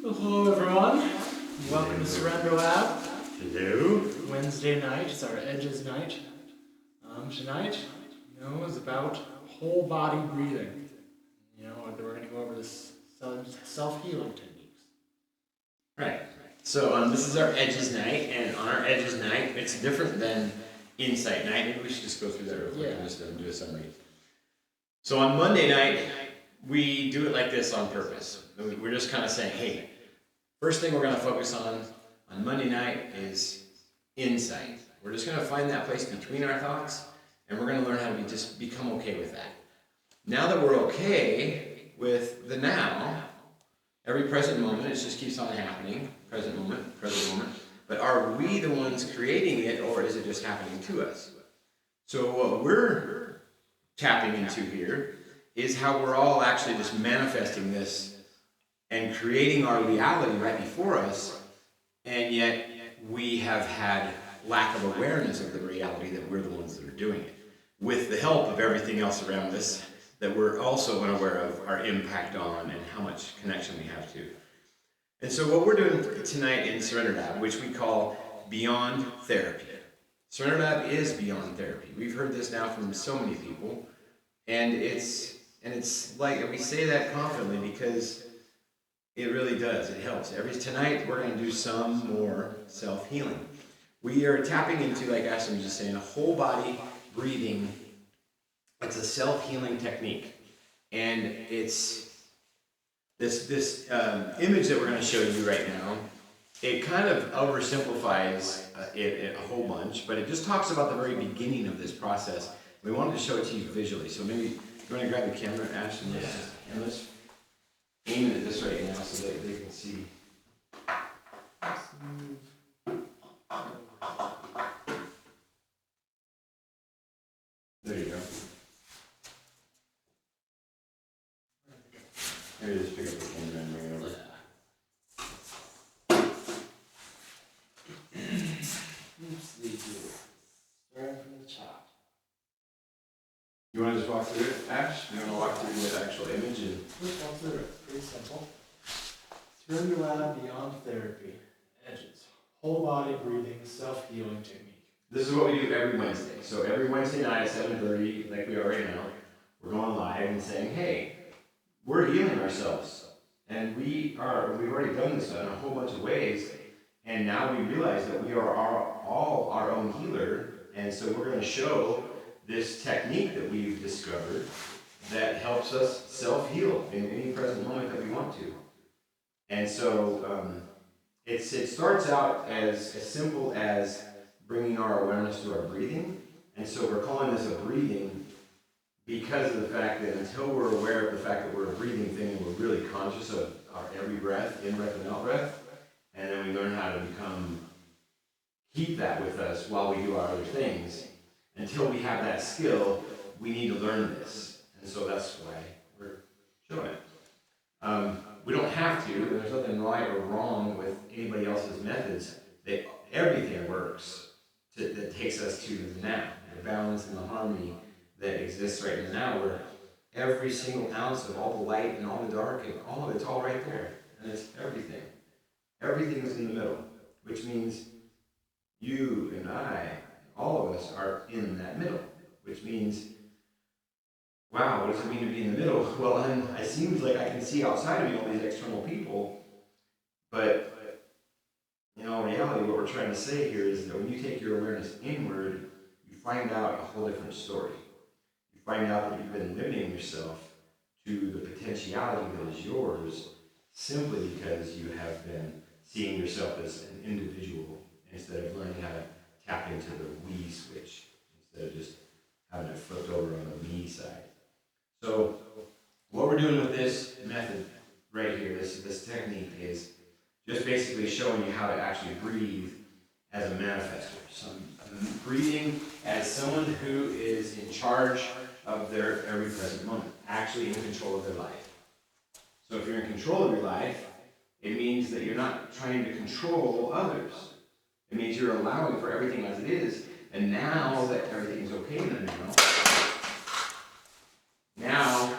Hello everyone, welcome to Surrender Lab. Hello. Wednesday night, it's our Edges night. Tonight, is about whole body breathing. We're going to go over this self-healing techniques. Right. So this is our Edges night, and on our Edges night, it's different than Insight night. Maybe we should just go through that real quick and just do a summary. So on Monday night, we do it like this on purpose. We're just kind of saying, hey, first thing we're going to focus on Monday night is insight. We're just going to find that place between our thoughts, and we're going to learn how to just become okay with that. Now that we're okay with the now, every present moment, it just keeps on happening, present moment. But are we the ones creating it, or is it just happening to us? So what we're tapping into here is how we're all actually just manifesting this and creating our reality right before us, and yet we have had lack of awareness of the reality that we're the ones that are doing it, with the help of everything else around us that we're also unaware of our impact on and how much connection we have to. And so what we're doing tonight in Surrender Lab, which we call Beyond Therapy. Surrender Lab is beyond therapy. We've heard this now from so many people, and it's like we say that confidently because it really does. It helps. Tonight we're going to do some more self-healing. We are tapping into, like Ashley was just saying, a whole body breathing. It's a self-healing technique, and it's this image that we're going to show you right now. It kind of oversimplifies it a whole bunch, but it just talks about the very beginning of this process. We wanted to show it to you visually, so maybe you want to grab the camera, Ash, and let's aim it at this right now so that they can see. There you go. Maybe just pick up the camera and bring it over. Starting from the top. You want to just walk through it, Ash? You want to walk through the actual image? Let's walk through it. Pretty simple. Surrender Lab Beyond Therapy. Edges. Whole body breathing, self-healing technique. This is what we do every Wednesday. So every Wednesday night at 7:30, like we are right now, we're going live and saying, hey, we're healing ourselves. And we've already done this in a whole bunch of ways. And now we realize that we are all our own healer. And so we're going to show this technique that we've discovered that helps us self-heal in any present moment that we want to. And so it starts out as simple as bringing our awareness to our breathing. And so we're calling this a breathing because of the fact that until we're aware of the fact that we're a breathing thing and we're really conscious of our every breath, in-breath and out-breath, and then we learn how to keep that with us while we do our other things. Until we have that skill, we need to learn this. And so that's why we're showing it. We don't have to. There's nothing right or wrong with anybody else's methods. Everything works that takes us to the now, the balance and the harmony that exists right in the now, where every single ounce of all the light and all the dark and all of it's all right there. And it's everything. Everything is in the middle, which means you and I, all of us are in that middle, which means, wow, what does it mean to be in the middle? Well, it seems like I can see outside of me all these external people, but in all reality, what we're trying to say here is that when you take your awareness inward, you find out a whole different story. You find out that you've been limiting yourself to the potentiality that is yours simply because you have been seeing yourself as an individual instead of learning how to tap into the we switch instead of just having it flipped over on the me side. So what we're doing with this method right here, this technique, is just basically showing you how to actually breathe as a manifestor. So breathing as someone who is in charge of their every present moment, actually in control of their life. So if you're in control of your life, it means that you're not trying to control others. It means you're allowing for everything as it is, and now that everything's okay in the now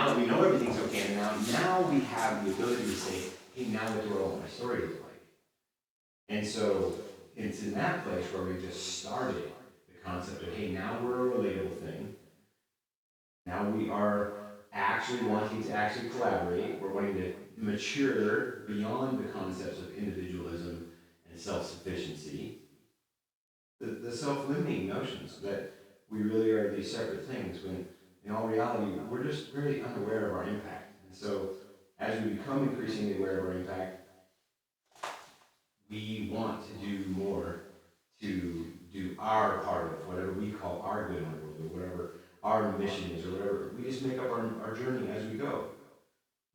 that we know everything's okay in the now, Now we have the ability to say, hey, now what do all my story look like? And so it's in that place where we just started the concept of, hey, now we're a relatable thing. Now we are actually wanting to actually collaborate. We're wanting to mature beyond the concepts of individualism and self-sufficiency. The self-limiting notions that we really are these separate things when in all reality we're just really unaware of our impact. And so as we become increasingly aware of our impact, we want to do more to do our part of whatever we call our good in the world, or whatever our mission is, or whatever. We just make up our journey as we go.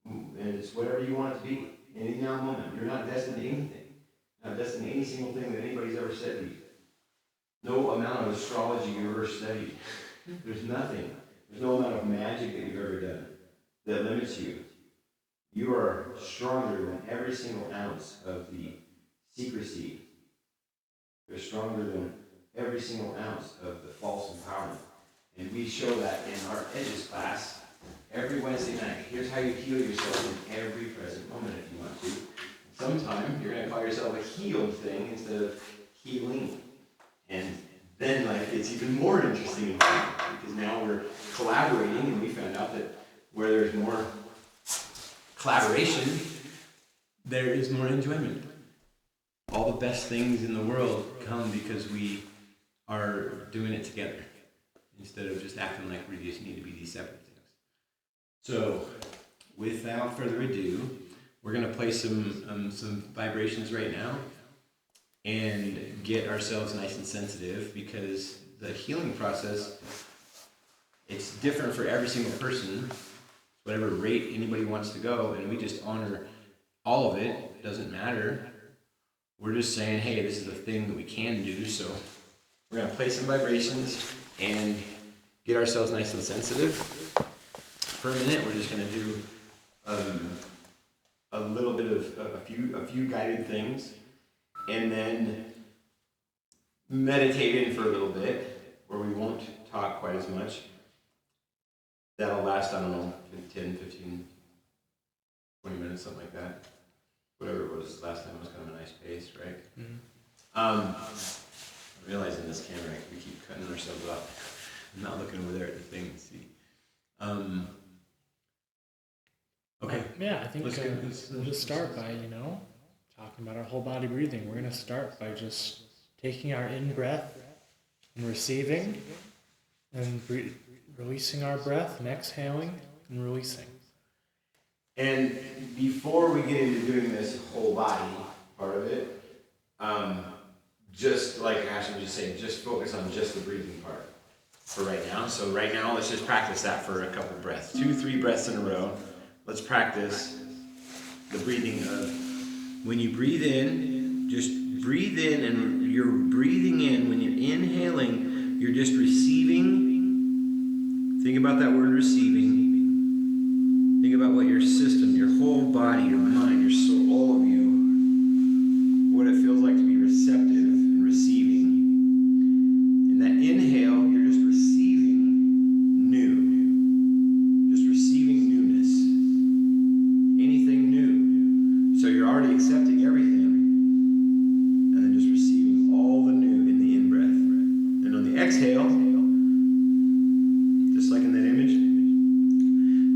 And it's whatever you want it to be. In any now moment, you're not destined to anything. You're not destined to any single thing that anybody's ever said to you. No amount of astrology you've ever studied. There's nothing. There's no amount of magic that you've ever done that limits you. You are stronger than every single ounce of the secrecy. You're stronger than every single ounce of the false empowerment. And we show that in our Edges class every Wednesday night. Here's how you heal yourself in every present moment if you want to. Sometime you're going to call yourself a healed thing instead of healing. And then life gets even more interesting and fun because now we're collaborating, and we found out that where there's more collaboration, there is more enjoyment. All the best things in the world come because we are doing it together instead of just acting like we just need to be these separate things. So, without further ado, we're going to play some vibrations right now and get ourselves nice and sensitive, because the healing process, it's different for every single person, whatever rate anybody wants to go, and we just honor all of it. It doesn't matter. We're just saying, hey, this is a thing that we can do, so we're going to play some vibrations and get ourselves nice and sensitive. For a minute, we're just going to do a little bit of a few guided things, and then meditate in for a little bit, where we won't talk quite as much. That'll last, I don't know, 10, 15, 20 minutes, something like that. Whatever it was last time, it was kind of a nice pace, right? Mm-hmm. Realizing this camera, we keep cutting ourselves off. I'm not looking over there at the thing to see. Okay. Yeah, I think we'll just start by, talking about our whole body breathing. We're going to start by just taking our in-breath and receiving, and releasing our breath, and exhaling and releasing. And before we get into doing this whole body part of it, just like Ashley was just saying, just focus on just the breathing part for right now. So right now, let's just practice that for a couple breaths. 2-3 breaths in a row. Let's practice the breathing of, when you breathe in, just breathe in, and you're breathing in. When you're inhaling, you're just receiving. Think about that word receiving. Think about what your system, your whole body, your mind, your soul, all of you, what it feels like to be receptive and receiving. In that inhale, you're just receiving new. Just receiving newness. Anything new. So you're already accepting everything, and then just receiving all the new in the in-breath. And on the exhale, just like in that image,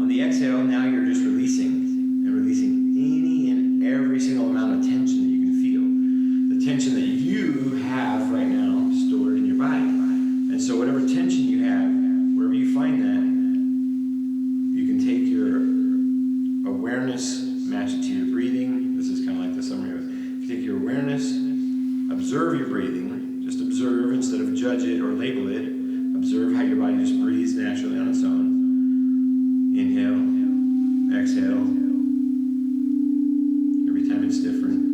on the exhale, now you're just releasing any and every single amount of tension that you can feel. The tension that you have right now stored in your body. And so whatever tension you have, wherever you find that, you can take your awareness, match it to your breathing. This is kind of like the summary of it. You take your awareness, observe your breathing. Just observe instead of judge it or label it. Observe how your body just breathes naturally on its own. Inhale, exhale. Every time it's different.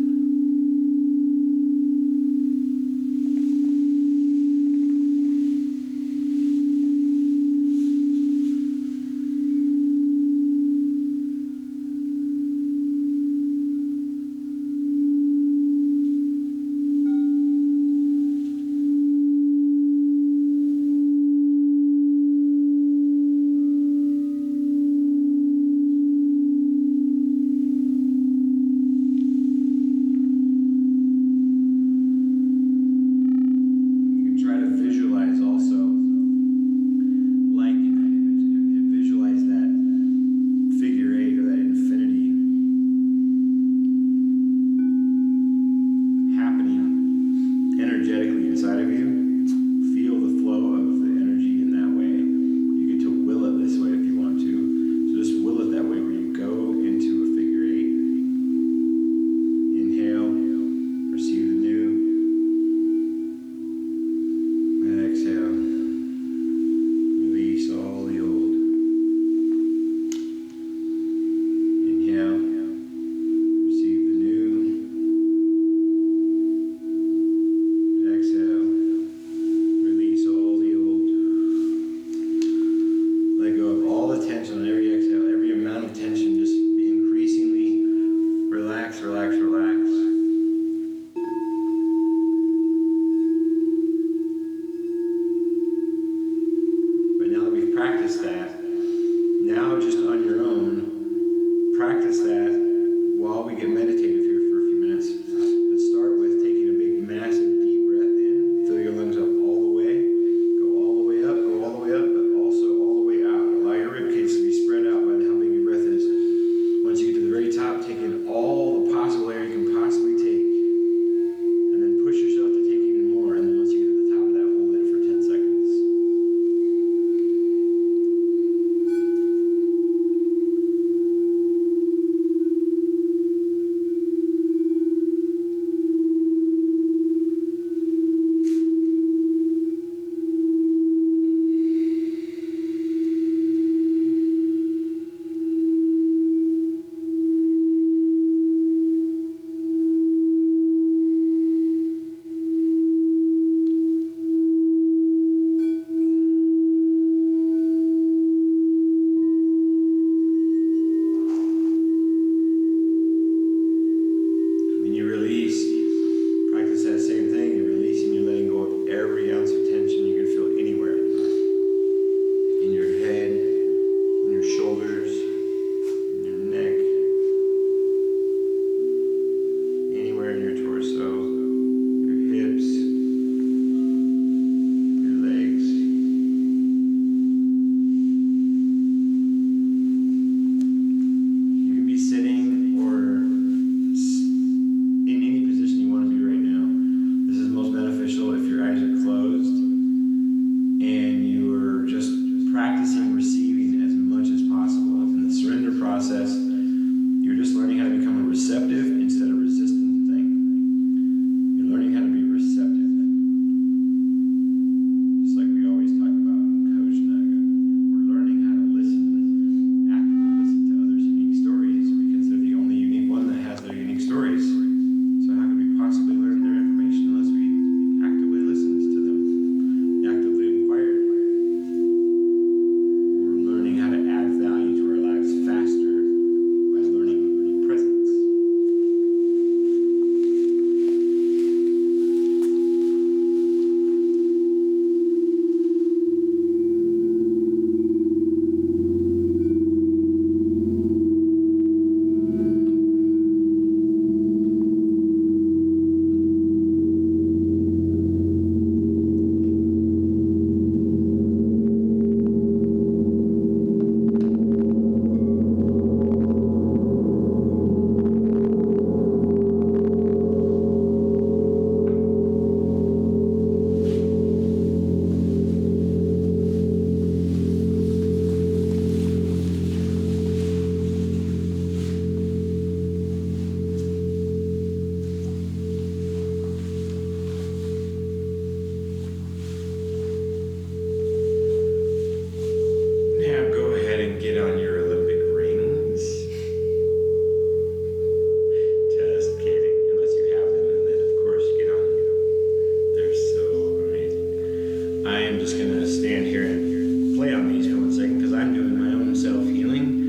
I am just going to stand here and play on these for 1 second because I'm doing my own self-healing.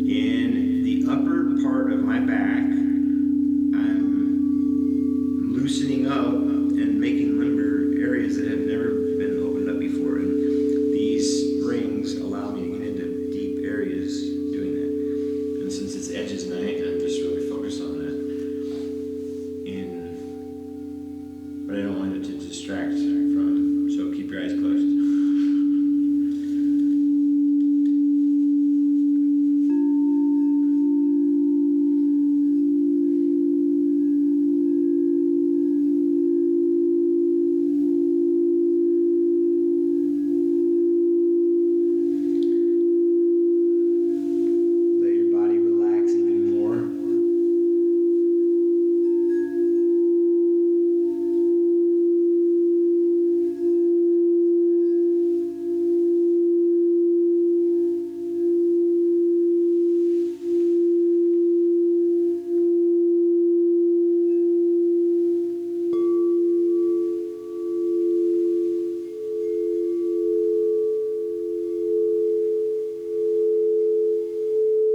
In the upper part of my back, I'm loosening up and making limber areas that have never been opened up before. And these rings allow me to get into deep areas doing that. And since it's Edge's night, I'm just really focused on that. But I don't want it to distract from, so keep your eyes closed.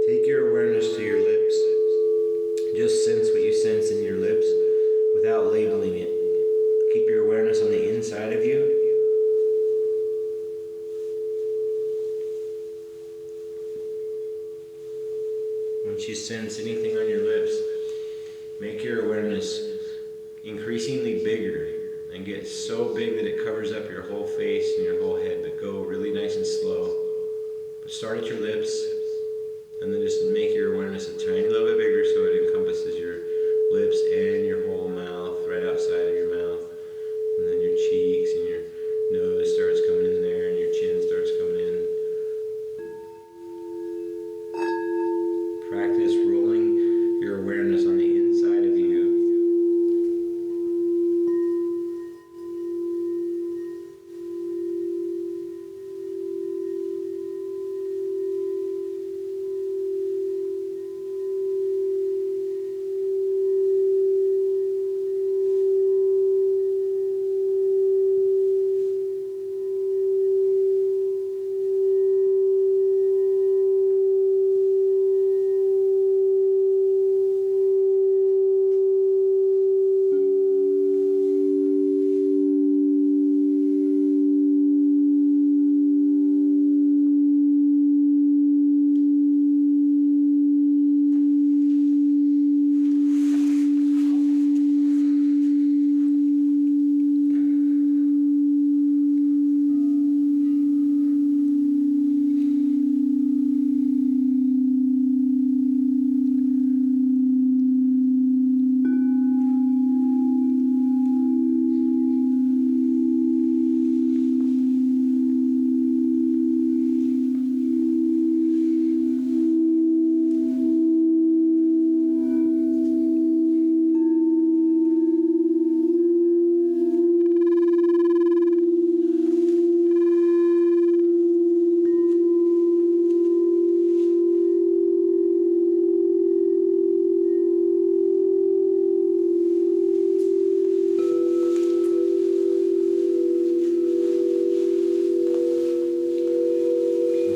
Take your awareness to your lips. Just sense what you sense in your lips without labeling it. Keep your awareness on the inside of you. Once you sense anything on your lips, make your awareness increasingly bigger and get so big that it covers up your whole face and your whole head, but go really nice and slow. But start at your lips. And then just make your awareness a tiny little bit bigger so it encompasses your lips and your whole mouth, right outside of your mouth. And then your cheeks and your nose starts coming in there and your chin starts coming in. Practice rolling your awareness on the inside of you.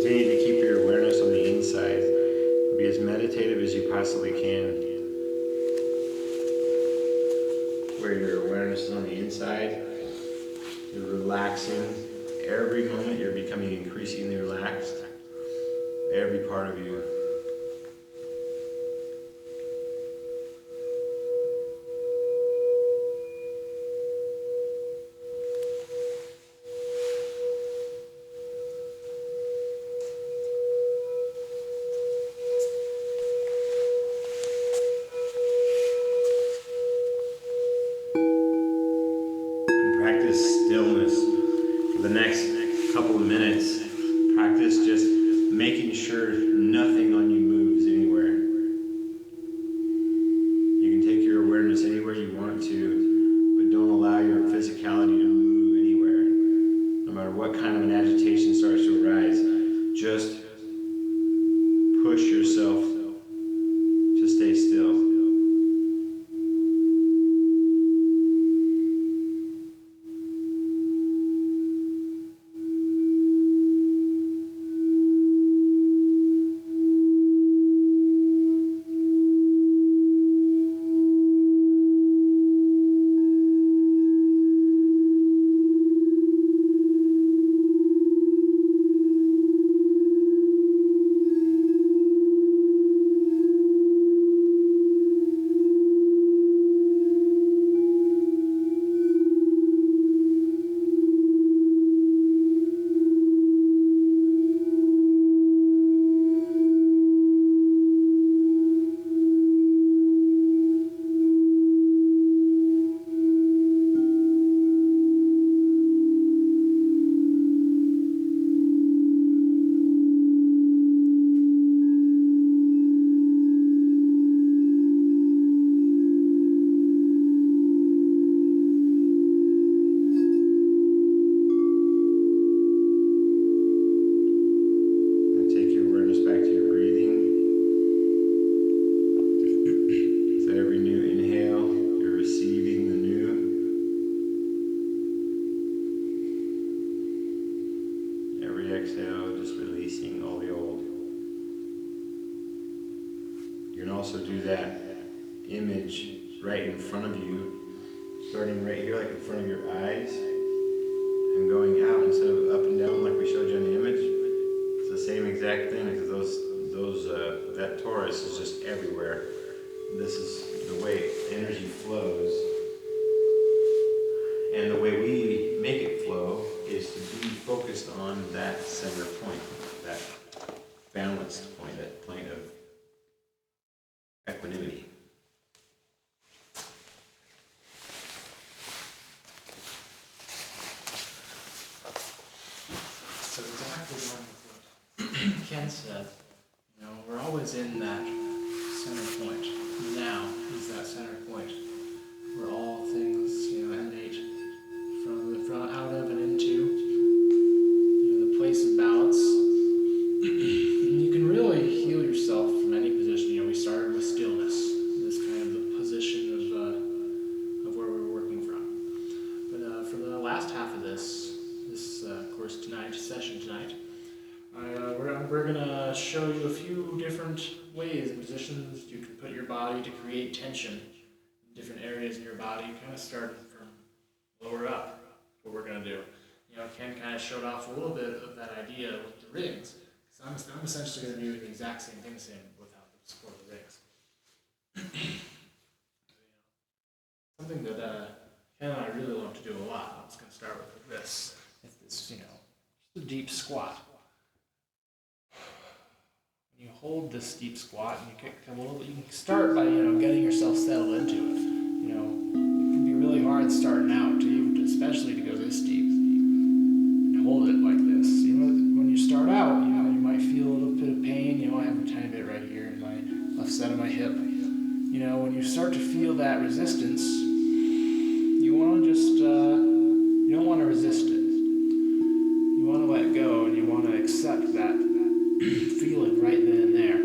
Continue to keep your awareness on the inside. Be as meditative as you possibly can. Where your awareness is on the inside, you're relaxing. Every moment you're becoming increasingly relaxed. Every part of you. Practice stillness for the next couple of minutes. Practice just making sure nothing on you moves anywhere. You can take your awareness anywhere you want to, but don't allow your physicality to move anywhere. No matter what kind of an agitation starts to arise, just push yourself to stay still. exhale, just releasing all the old. You can also do that image right in front of you, starting right here, like in front of your eyes, and going out instead of up and down like we showed you in the image. It's the same exact thing, because that torus is just everywhere. This is the way energy flows, and the way we make it flow is to be focused on that center point, that balanced point, that point of equanimity. So exactly what Ken said, we're always in that center point. Now is that center point where all things, emanate from out of and into, the place of balance. And you can really heal yourself from any position. We started with stillness, this kind of the position of where we're working from. But for the last half of this course session tonight, we're gonna show you a few different ways and positions you can put your body to create tension in different areas in your body, kind of starting from lower up. What we're gonna do. Ken kind of showed off a little bit of that idea with the rings. So I'm essentially going to do the exact same thing, without the support of the rings. Something that Ken and I really love to do a lot. I'm just going to start with this. It's this, just a deep squat. When you hold this deep squat and you come a little bit, you can start by getting yourself settled into it. It can be really hard starting out, especially to go this deep. Hold it like this. When you start out, you might feel a little bit of pain. I have a tiny bit right here in my left side of my hip. When you start to feel that resistance, you want to just, you don't want to resist it. You want to let go, and you want to accept that feeling right then and there.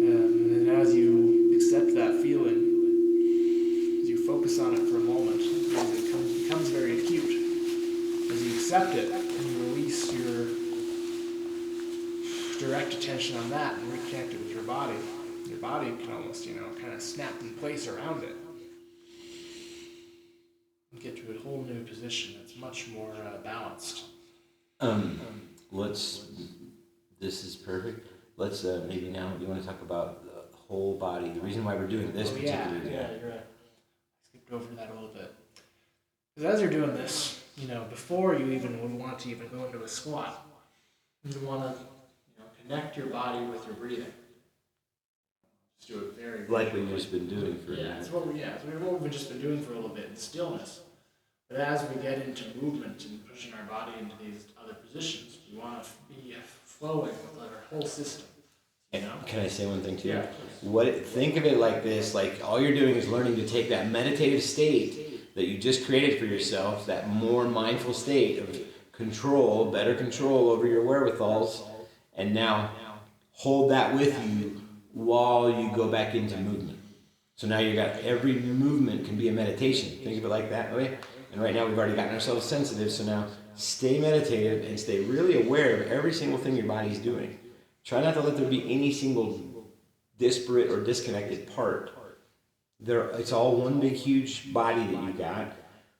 And then as you accept that feeling, as you focus on it for a moment, it becomes very acute. As you accept it and you release your direct attention on that and reconnect it with your body can almost, kind of snap in place around it. And get to a whole new position that's much more balanced. This is perfect. Let's maybe now you want to talk about the whole body. The reason why we're doing this particular exam. Yeah, you're right. I skipped over that a little bit. Because as you're doing this, before you even would want to even go into a squat, you want to, connect your body with your breathing. Just do it very like we've just been doing for it's what we've just been doing for a little bit in stillness. But as we get into movement and pushing our body into these other positions, we want to be flowing with our whole system. Can I say one thing too? Yeah. Think of it like this: like all you're doing is learning to take that meditative state that you just created for yourself, that more mindful state of control, better control over your wherewithals, and now hold that with you while you go back into movement. So now you got every movement can be a meditation. Think of it like that way. And right now we've already gotten ourselves sensitive, so now stay meditative and stay really aware of every single thing your body's doing. Try not to let there be any single disparate or disconnected part. It's all one big huge body that you got.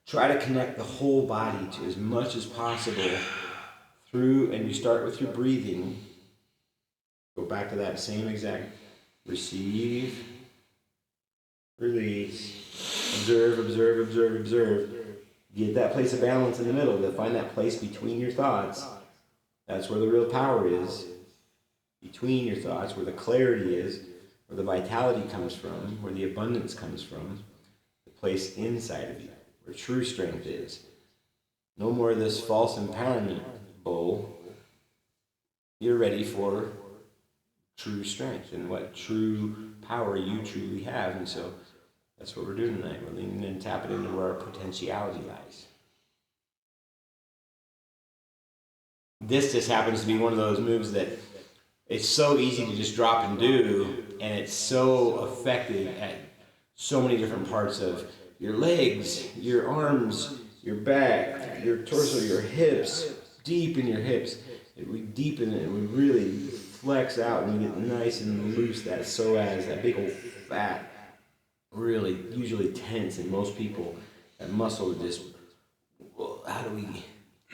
Try to connect the whole body to as much as possible through, and you start with your breathing. Go back to that same exact receive, release, observe, observe, observe, observe. Get that place of balance in the middle, to find that place between your thoughts. That's where the real power is. Between your thoughts, where the clarity is, where the vitality comes from, where the abundance comes from, the place inside of you, where true strength is. No more of this false empowerment bull. You're ready for true strength and what true power you truly have. And so that's what we're doing tonight. We're leaning in and tapping into where our potentiality lies. This just happens to be one of those moves that it's so easy to just drop and do, and it's so effective at so many different parts of your legs, your arms, your back, your torso, your hips, deep in your hips. We deepen it and we really flex out and you get nice and loose. That psoas, that big old fat, really usually tense in most people. That muscle would just, well, how do we?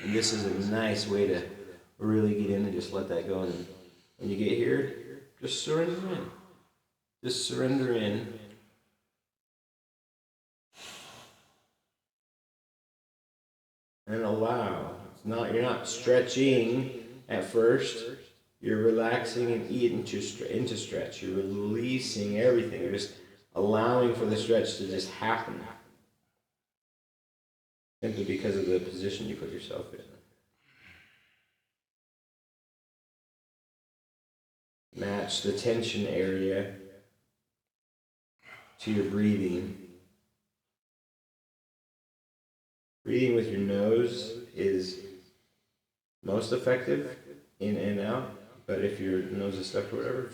And this is a nice way to really get in and just let that go. And when you get here, just surrender in. Just surrender in. And allow. You're not stretching at first. You're relaxing and into stretch. You're releasing everything. You're just allowing for the stretch to just happen. Simply because of the position you put yourself in. Match the tension area to your breathing. Breathing with your nose is most effective, in and out, but if your nose is stuck or whatever,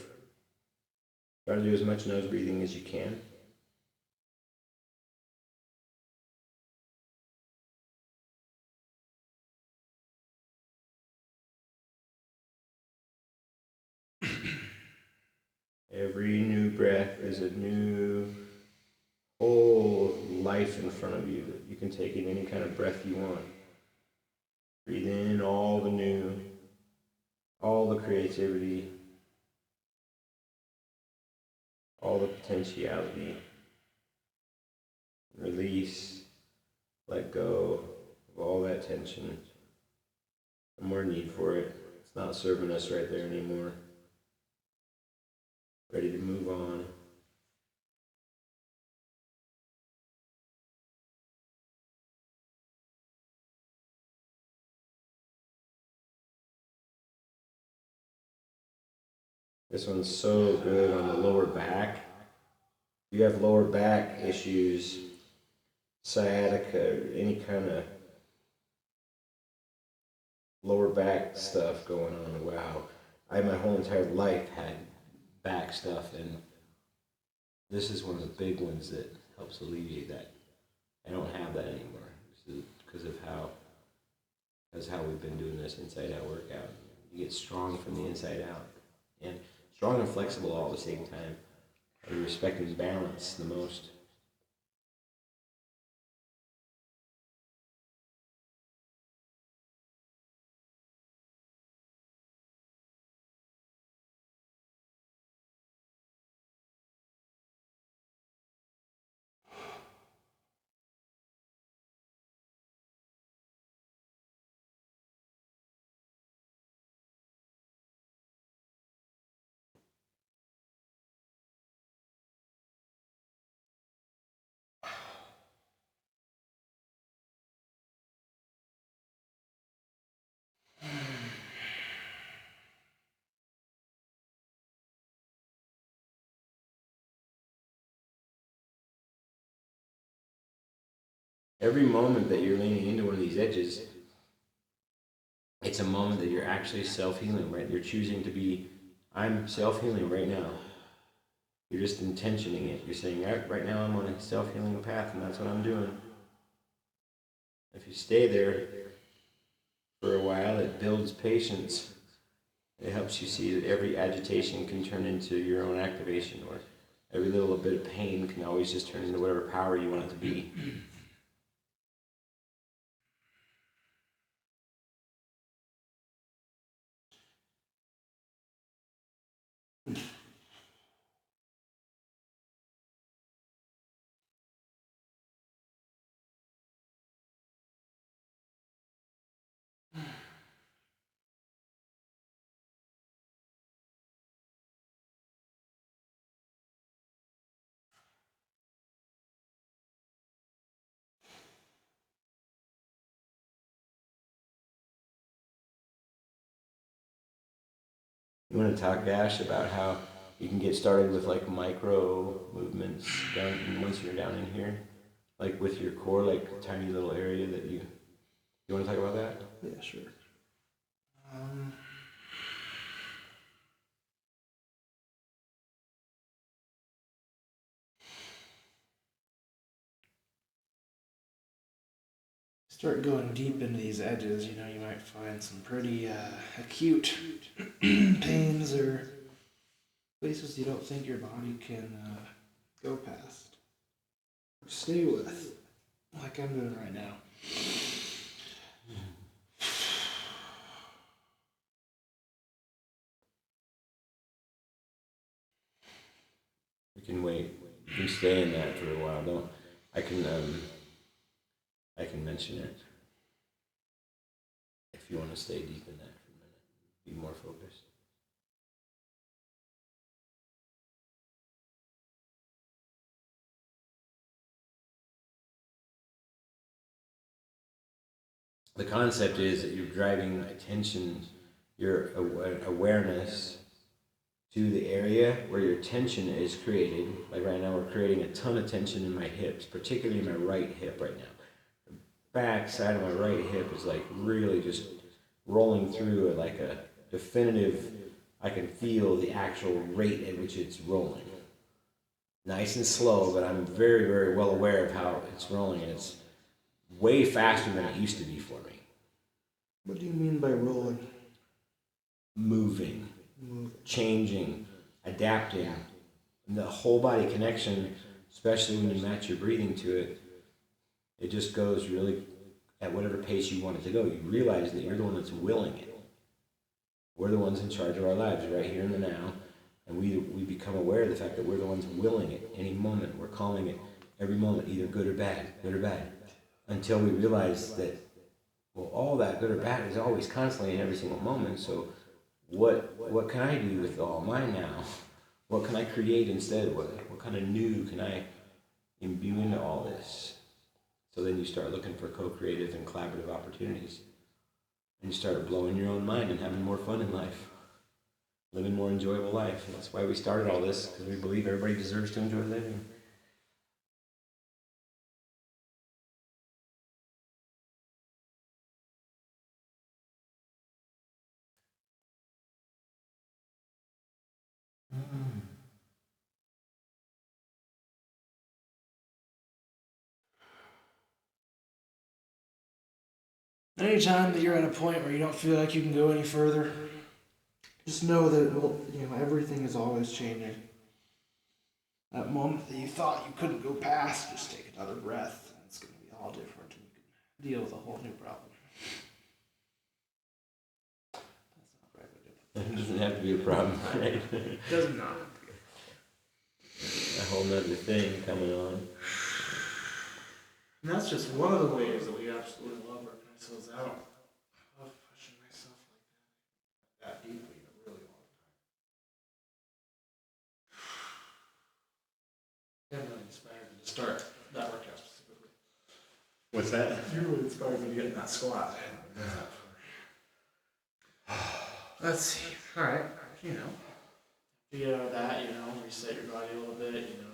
try to do as much nose breathing as you can. Every new breath is a new whole life in front of you that you can take in any kind of breath you want. Breathe in all the new, all the creativity, all the potentiality. Release, let go of all that tension. No more need for it. It's not serving us right there anymore. Ready to move on. This one's so good on the lower back. If you have lower back issues, sciatica, any kind of lower back stuff going on, wow. I my whole entire life had back stuff, and this is one of the big ones that helps alleviate that. I don't have that anymore. This is because of how we've been doing this inside out workout. You get strong from the inside out, and strong and flexible all at the same time. You're respecting balance the most. Every moment that you're leaning into one of these edges, it's a moment that you're actually self-healing, right? You're choosing to be, I'm self-healing right now. You're just intentioning it. You're saying, right now I'm on a self-healing path, and that's what I'm doing. If you stay there for a while, it builds patience. It helps you see that every agitation can turn into your own activation, or every little bit of pain can always just turn into whatever power you want it to be. You want to talk, Dash, about how you can get started with like micro movements down once you're down in here, like with your core, like a tiny little area that you want to talk about that? Yeah, sure. start going deep into these edges, you know, you might find some pretty acute pains or places you don't think your body can go past or stay with, like I'm doing right now. You can wait. You can stay in that for a while. I can mention it if you want to stay deep in that for a minute. Be more focused. The concept is that you're driving attention, your awareness to the area where your tension is created. Like right now, we're creating a ton of tension in my hips, particularly in my right hip right now. The back side of my right hip is like really just rolling through it like a definitive, I can feel the actual rate at which it's rolling. Nice and slow, but I'm very, very well aware of how it's rolling, and it's way faster than it used to be for me. What do you mean by rolling? Moving, changing, adapting. And the whole body connection, especially when you match your breathing to it, it just goes really at whatever pace you want it to go. You realize that you're the one that's willing it. We're the ones in charge of our lives right here in the now, and we become aware of the fact that we're the ones willing it any moment. We're calling it every moment, either good or bad, until we realize that, well, all that good or bad is always constantly in every single moment. So what can I do with all mine now? What can I create instead? What kind of new can I imbue into all this? So then you start looking for co-creative and collaborative opportunities. And you start blowing your own mind and having more fun in life. Living more enjoyable life. And that's why we started all this, because we believe everybody deserves to enjoy living. Anytime that you're at a point where you don't feel like you can go any further, just know that, well, you know, everything is always changing. That moment that you thought you couldn't go past, just take another breath, and it's going to be all different, and you can deal with a whole new problem. That's not right, but It doesn't have to be a problem, right? it does not. A whole nother thing coming on. And that's just one of the ways that we absolutely love working ourselves out. I love pushing myself like that deeply in a really long time. I'm really inspired to start that workout specifically. What's that? You really inspired me to get in that squat. Let's see. All right. You know, get out of that. You know, reset your body a little bit. You know.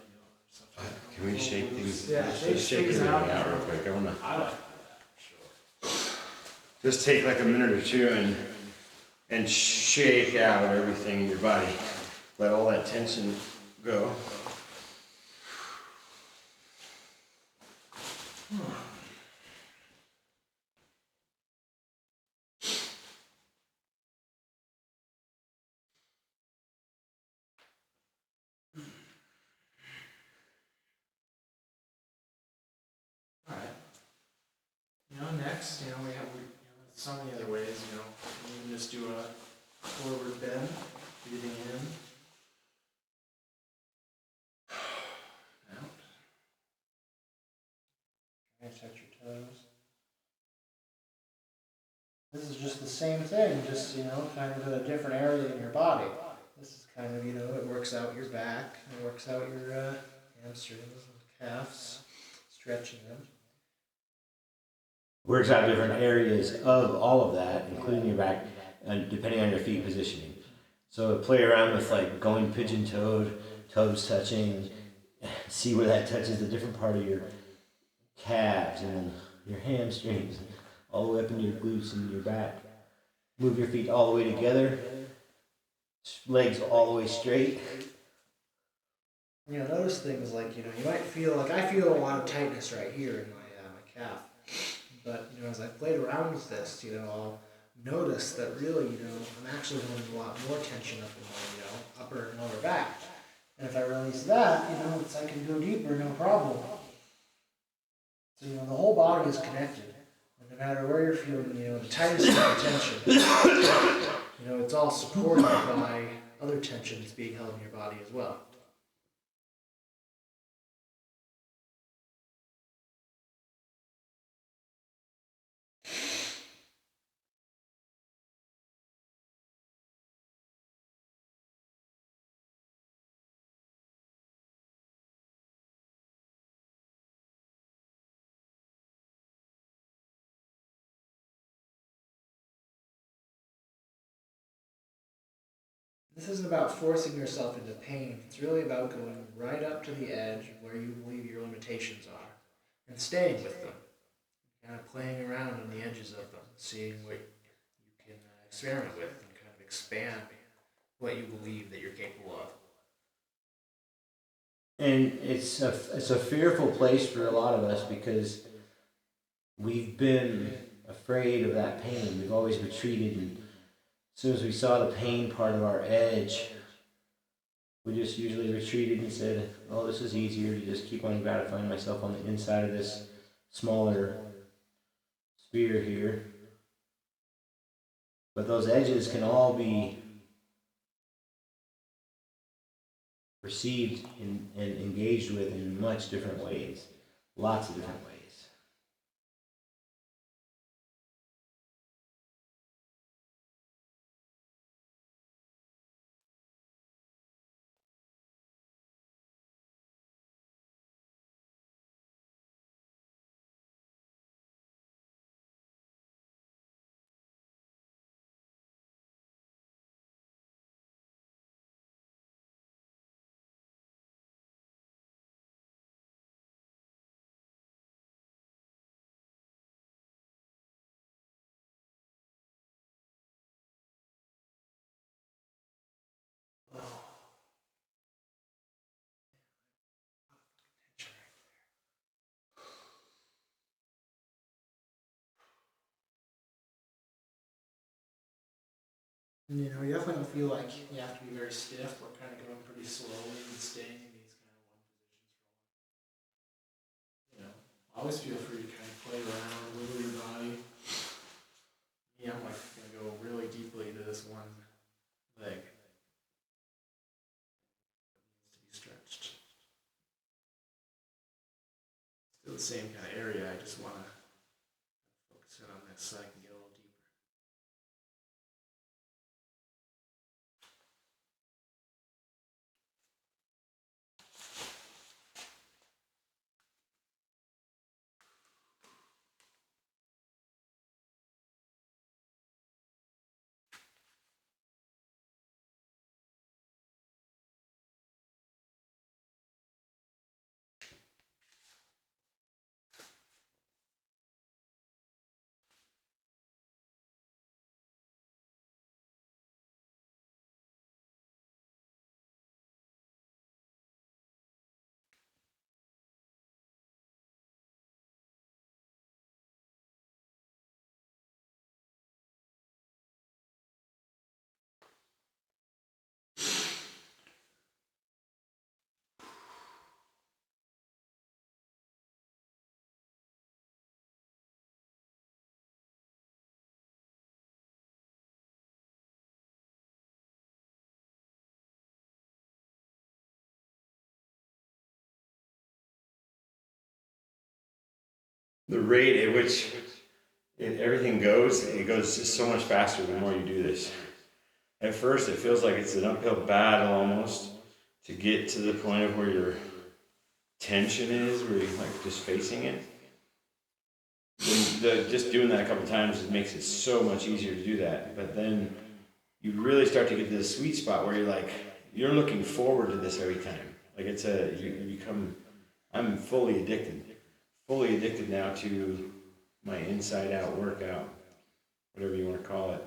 Can we shake these? Yeah, shake things everything out out real quick. I wanna I like just take like a minute or two and shake out everything in your body. Let all that tension go. Alright. You know, next, you know, we have so many other ways, you know. You can just do a forward bend, breathing in. Out. Try and touch your toes. This is just the same thing, just, you know, kind of in a different area in your body. This is kind of, you know, it works out your back, it works out your hamstrings and calves, stretching them. Works out different areas of all of that, including your back, depending on your feet positioning. So play around with like going pigeon-toed, toes touching, see where that touches the different part of your calves and your hamstrings, all the way up into your glutes and your back. Move your feet all the way together, legs all the way straight. You know, notice things like, you know, you might feel like I feel a lot of tightness right here in my calf. But, as I played around with this, I'll notice that really, I'm actually holding a lot more tension up in my, upper and lower back. And if I release that, I can go deeper, no problem. So, the whole body is connected. And no matter where you're feeling, the tightest of tension, it's all supported by other tensions being held in your body as well. This isn't about forcing yourself into pain. It's really about going right up to the edge of where you believe your limitations are and staying with them. Kind of playing around on the edges of them, seeing what you can experiment with and kind of expand what you believe that you're capable of. And it's a fearful place for a lot of us because we've been afraid of that pain. We've always retreated, and as soon as we saw the pain part of our edge, we just usually retreated and said, oh, this is easier to just keep on gratifying myself on the inside of this smaller sphere here. But those edges can all be perceived and engaged with in much different ways. Lots of different ways. You definitely don't feel like you have to be very stiff. We're kind of going pretty slowly and staying in these kind of one positions. Always feel free to kind of play around, wiggle your body. I'm going to go really deeply into this one leg. It needs to be stretched. Still the same kind of area. I just want to focus in on this so I can get a little deeper. The rate at which everything goes, it goes just so much faster the more you do this. At first, it feels like it's an uphill battle almost to get to the point of where your tension is, where you're like just facing it. Just doing that a couple times, it makes it so much easier to do that. But then you really start to get to this sweet spot where you're looking forward to this every time. Like you become, I'm fully addicted now to my inside out workout, whatever you want to call it.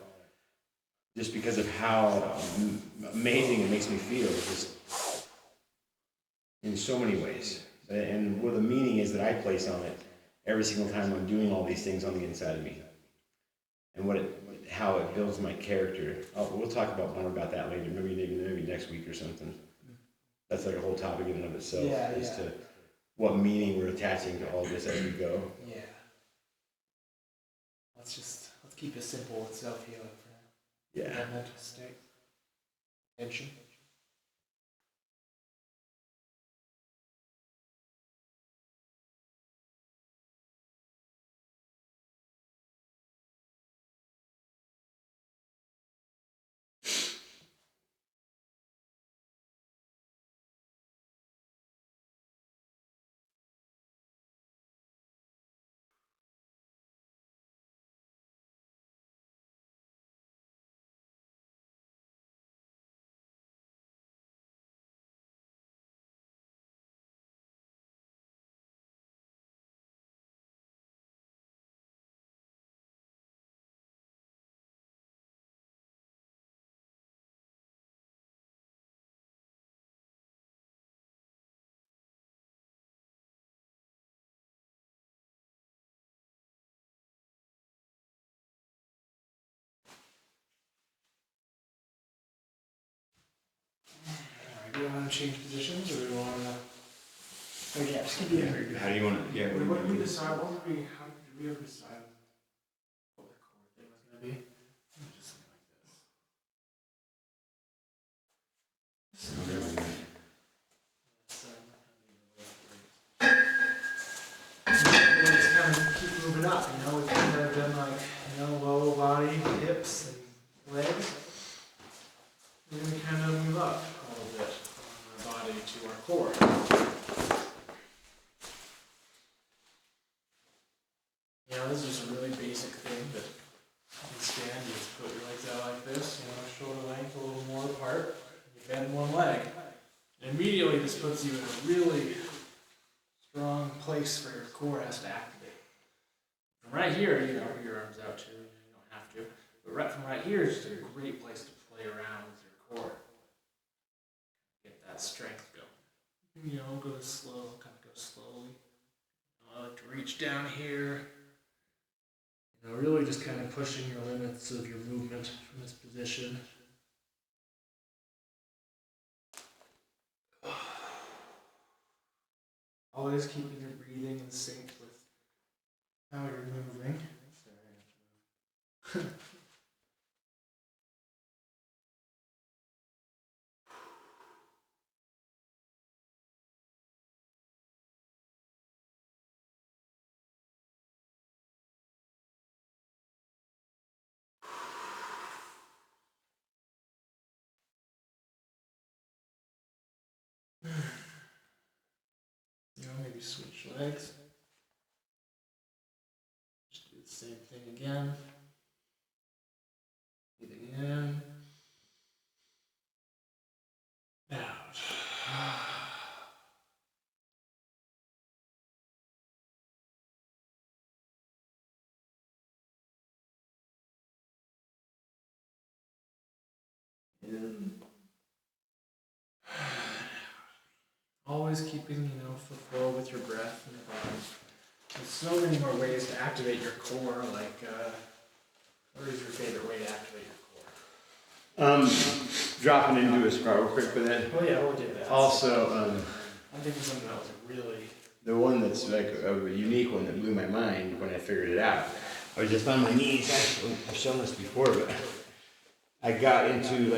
Just because of how amazing it makes me feel, just in so many ways. And what the meaning is that I place on it every single time I'm doing all these things on the inside of me, and how it builds my character. We'll talk about more about that later, maybe next week or something. That's like a whole topic in and of itself, as to what meaning we're attaching to all this as we go. Yeah. Let's keep it simple with self-healing for now. Yeah. That mental state. Tension. Do you want to change positions, or do we want to? Oh yeah, just keep it. How do you want to? Yeah. What did we decide? How did we ever decide what the core thing was going to be? Just something like this. It's kind of keep moving up. We've kind of done like low body, hips, and legs. We're going to kind of move up a little bit from our body to our core. This is just a really basic thing, but you can stand, you just put your legs out like this, shoulder length a little more apart, you bend one leg. And immediately this puts you in a really strong place for your core has to activate. From right here, your arms out too, you don't have to, but from right here is just a great place to play around with your core. Get that strength going. Go slow, kind of go slowly. I like to reach down here. Really just kind of pushing your limits of your movement from this position. Always keeping your breathing in sync with how you're moving. Sorry, maybe switch legs. Just do the same thing again. Breathing in. Out. In. Always keeping, flow with your breath and your body. There's so many more ways to activate your core, what is your favorite way to activate your core? Dropping into a spot real quick, but then we'll do that. Also, I'm thinking something that was really... The one that's like a unique one that blew my mind when I figured it out. I was just on my knees. I've shown this before, but I got into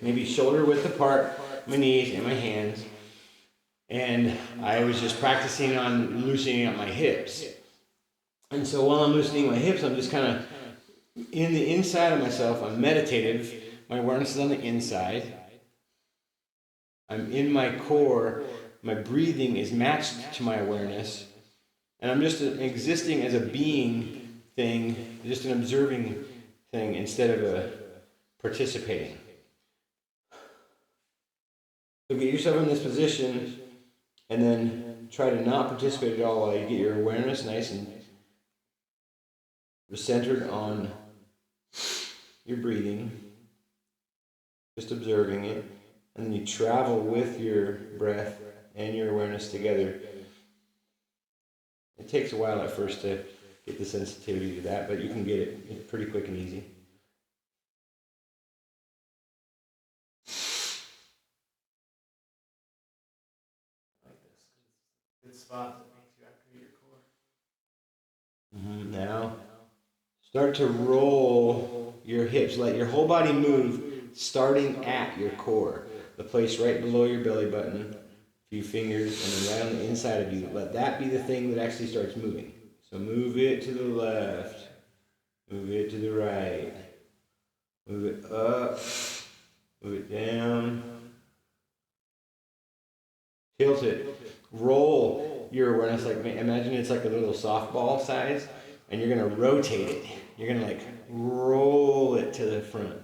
maybe shoulder width apart, my knees and my hands. And I was just practicing on loosening up my hips. And so while I'm loosening my hips, I'm just kind of in the inside of myself. I'm meditative. My awareness is on the inside. I'm in my core. My breathing is matched to my awareness. And I'm just existing as a being thing, just an observing thing instead of a participating. So get yourself in this position. And then try to not participate at all while you get your awareness nice and centered on your breathing, just observing it. And then you travel with your breath and your awareness together It takes a while at first to get the sensitivity to that, but you can get it pretty quick and easy. Good spot that makes you activate your core. Now, start to roll your hips. Let your whole body move, starting at your core, the place right below your belly button, a few fingers, and then right on the inside of you. Let that be the thing that actually starts moving. So move it to the left, move it to the right, move it up, move it down, tilt it, roll your awareness. Like, imagine it's like a little softball size, and you're gonna rotate it. You're gonna like roll it to the front,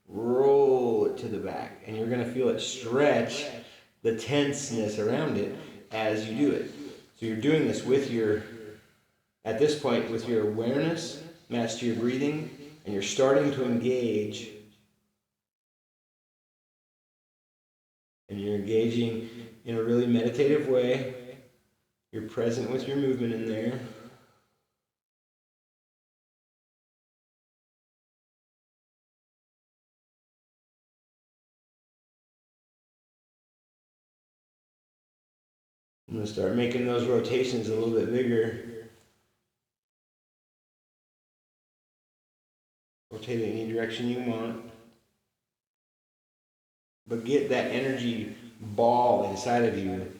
roll it to the back, and you're gonna feel it stretch the tenseness around it as you do it. So you're doing this with at this point, with your awareness matched to your breathing, and you're starting to engage, and you're engaging in a really meditative way. You're present with your movement in there. I'm going to start making those rotations a little bit bigger. Rotate it any direction you want. But get that energy ball inside of you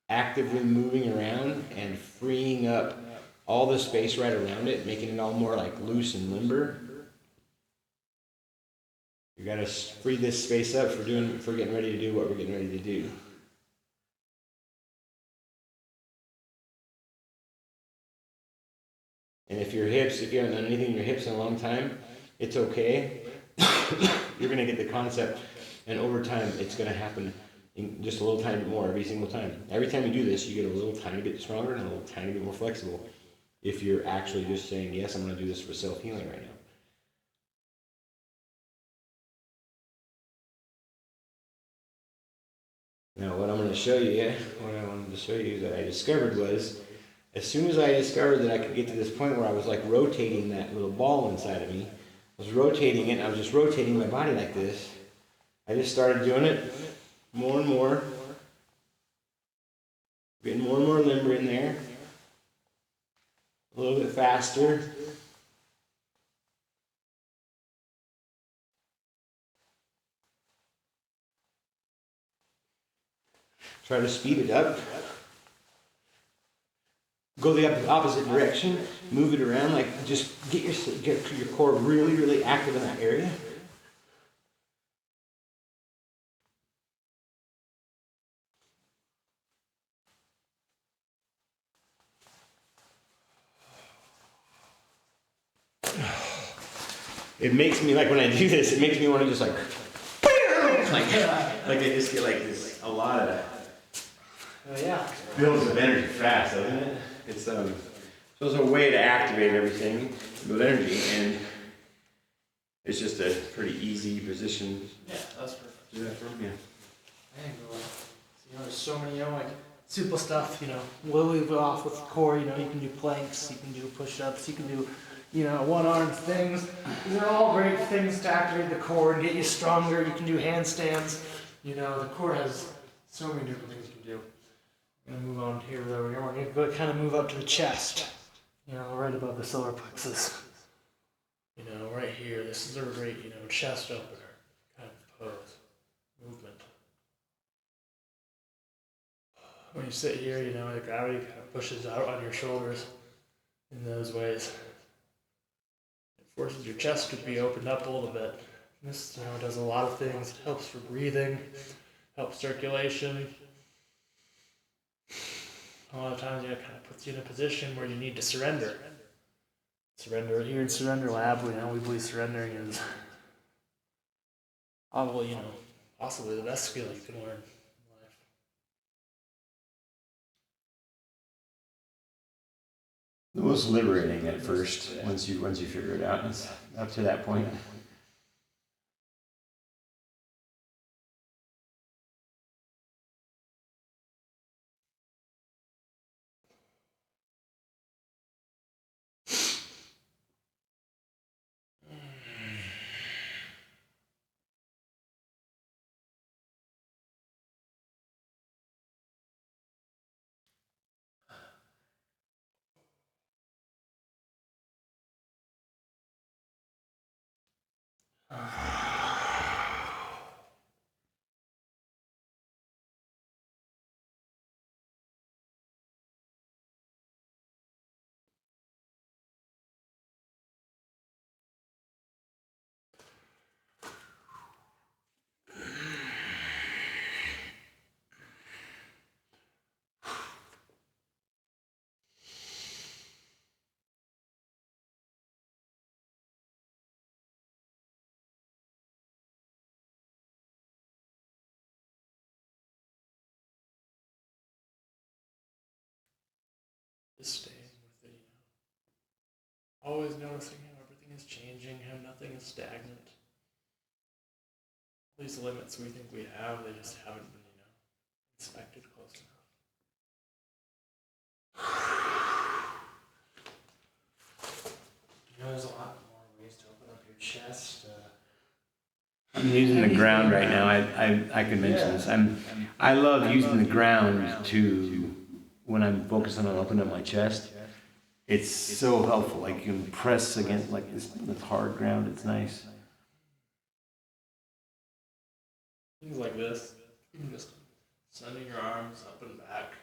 actively moving around and freeing up all the space right around it, making it all more like loose and limber. You got to free this space up for getting ready to do what we're getting ready to do. And if you haven't done anything in your hips in a long time, it's okay. You're going to get the concept, and over time, it's going to happen in just a little tiny bit more every single time. Every time you do this, you get a little tiny bit stronger and a little tiny bit more flexible. If you're actually just saying, yes, I'm going to do this for self-healing right now. Now, what I'm going to show you, what I wanted to show you that I discovered was, as soon as I discovered that I could get to this point where I was like rotating that little ball inside of me, I was rotating it, and I was just rotating my body like this. I just started doing it more and more, getting more and more limber in there, a little bit faster. Try to speed it up. Go the opposite direction, move it around, like just get your core really, really active in that area. It makes me, like when I do this, it makes me want to just like I just get like this, a lot of builds of energy fast, doesn't it? It's so it's a way to activate everything with energy, and it's just a pretty easy position. Yeah, that's perfect. To do that from, yeah. There's so many, like simple stuff, we'll leave it off with the core, you can do planks, you can do push-ups, you can do, one-arm things. These are all great things to activate the core and get you stronger. You can do handstands. The core has so many different things you can do. I'm going to move on here, though. We're going to kind of move up to the chest, right above the solar plexus. Right here. This is a great, chest opener kind of pose, movement. When you sit here, the gravity kind of pushes out on your shoulders in those ways. It forces your chest to be opened up a little bit. And this, does a lot of things. It helps for breathing, helps circulation. A lot of times, it kind of puts you in a position where you need to surrender. Surrender. Here in Surrender Lab, we believe surrendering is probably, possibly the best skill you can learn in life. The most liberating at first, once you figure it out. It's up to that point. Just staying with it, always noticing how everything is changing, how nothing is stagnant. All these limits we think we have, they just haven't been, inspected close enough. There's a lot more ways to open up your chest. I'm using the ground right now. I can mention this. I love using the ground to when I'm focusing on opening up my chest. It's so helpful. Like you can press against like this hard ground. It's nice. Things like this, you can just sending your arms up and back.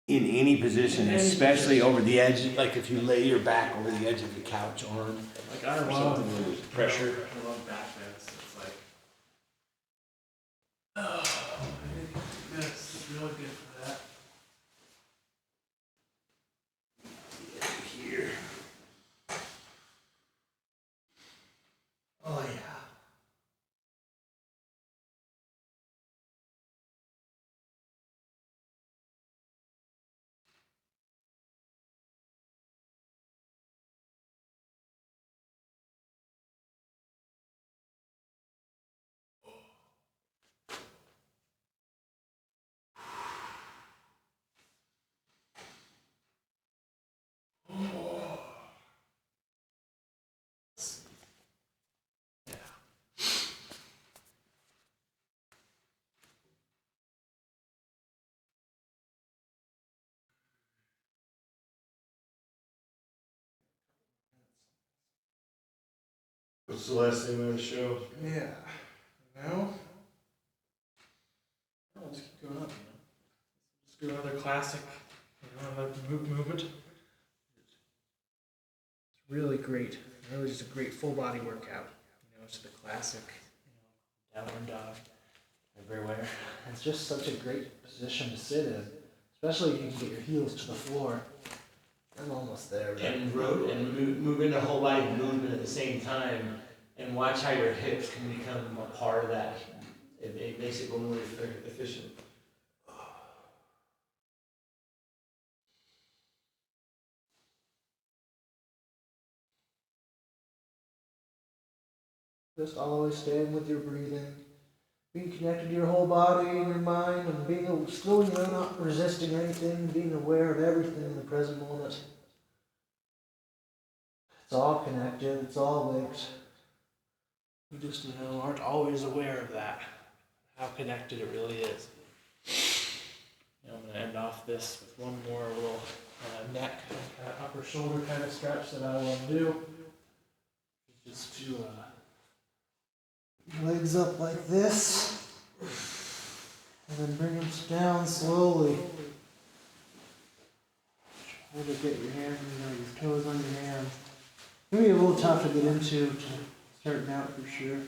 In any position, especially over the edge, like if you lay your back over the edge of the couch arm. Like I love pressure. I love back bends. It's like, oh, this is really good for that. Here. Oh yeah. What's the last thing we're going to show? Yeah. No? I'll just keep going up, Just do another classic, another movement. It's really great. Really just a great full body workout. It's the classic, downward dog. Everywhere. It's just such a great position to sit in. Especially if you can get your heels to the floor. I'm almost there. Right? And move into whole body movement at the same time, and watch how your hips can become a part of that. It makes it go more efficient. Just always staying with your breathing. Being connected to your whole body and your mind, and being still, not resisting anything, being aware of everything in the present moment. It's all connected, it's all linked. We just, aren't always aware of that, how connected it really is. I'm going to end off this with one more little neck, upper shoulder kind of stretch that I will do. Just to Legs up like this, and then bring them down slowly. Try to get your hands, your toes on your hands. It's going to be a little tough to get into starting out for sure.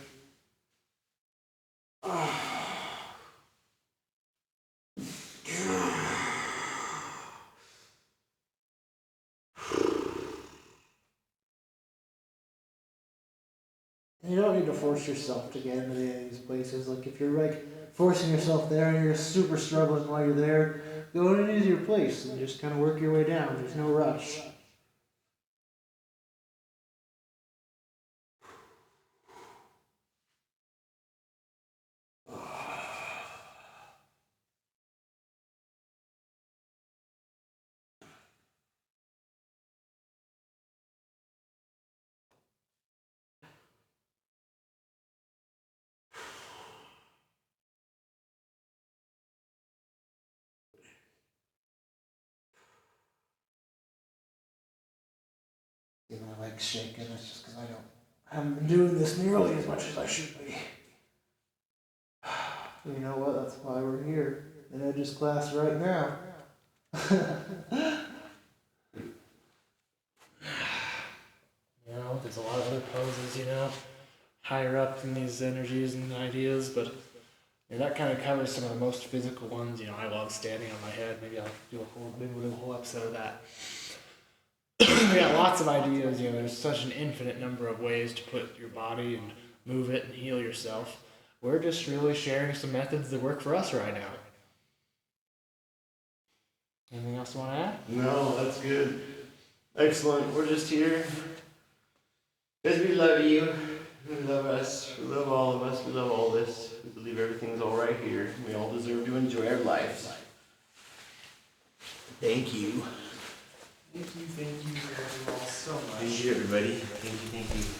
You don't need to force yourself to get into any of these places. Like if you're forcing yourself there and you're super struggling while you're there, go to an easier place and just kind of work your way down. There's no rush. My legs shaking. That's just because I don't haven't been doing this nearly as much as I should be. You know what? That's why we're here in Edge's class right now. You know, there's a lot of other poses, you know, higher up in these energies and ideas, but you know, that kind of covers some of the most physical ones. You know, I love standing on my head. Maybe we'll do a whole episode of that. We got lots of ideas. You know, there's such an infinite number of ways to put your body and move it and heal yourself. We're just really sharing some methods that work for us right now. Anything else you want to add? No, that's good. Excellent. We're just here because we love you. We love us. We love all of us. We love all this. We believe everything's all right here. We all deserve to enjoy our lives. Thank you. Thank you all so much. Thank you, everybody. Thank you.